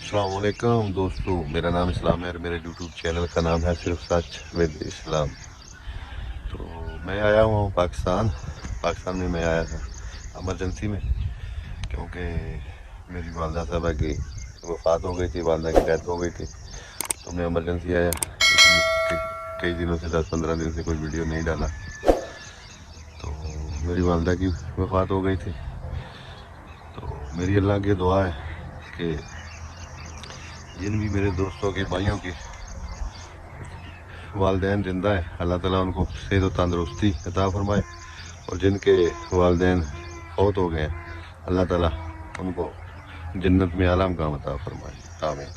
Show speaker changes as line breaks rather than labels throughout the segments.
السلام علیکم دوستو، میرا نام اسلام ہے اور میرے یوٹیوب چینل کا نام ہے صرف سچ ود اسلام۔ تو میں آیا ہوں پاکستان میں میں آیا تھا ایمرجنسی میں، کیونکہ میری والدہ صاحبہ کی وفات ہو گئی تھی، والدہ کی ڈیتھ ہو گئی تھی، تو میں ایمرجنسی آیا۔ کئی دنوں سے 10-15 دن سے کوئی ویڈیو نہیں ڈالا، تو میری والدہ کی وفات ہو گئی تھی۔ تو میری اللہ کی دعا ہے کہ جن بھی میرے دوستوں کے بھائیوں کے والدین زندہ ہیں، اللہ تعالیٰ ان کو صحت و تندرستی عطا فرمائے، اور جن کے والدین فوت ہو گئے ہیں، اللہ تعالیٰ ان کو جنت میں اعلیٰ مقام عطا فرمائے، آمین۔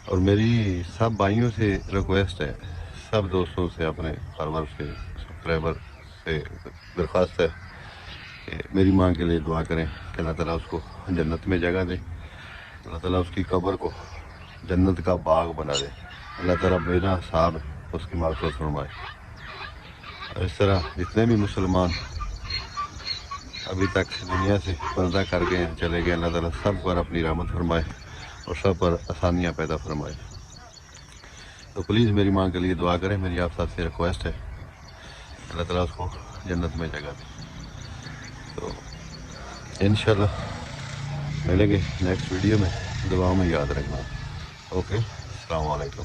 اور میری سب بھائیوں سے ریکویسٹ ہے، سب دوستوں سے، اپنے فارور سے، سبسکرائبر سے درخواست ہے کہ میری ماں کے لیے دعا کریں کہ اللہ تعالیٰ اس کو جنت میں جگہ دے، اللہ تعالیٰ اس کی قبر کو جنت کا باغ بنا دے، اللہ تعالیٰ بنا حساب اس کی مغفرت فرمائے۔ اور اس طرح جتنے بھی مسلمان ابھی تک دنیا سے پردہ کر گئے ہیں، چلے گئے، اللہ تعالیٰ سب پر اپنی رحمت فرمائے اور سب پر آسانیاں پیدا فرمائے۔ تو پلیز میری ماں کے لیے دعا کریں، میری آپ سب سے ریکویسٹ ہے، اللہ تعالیٰ اس کو جنت میں جگہ دے۔ تو انشاءاللہ ملیں گے نیکسٹ ویڈیو میں، دعاؤں میں یاد رکھنا۔ اوکے، السلام علیکم۔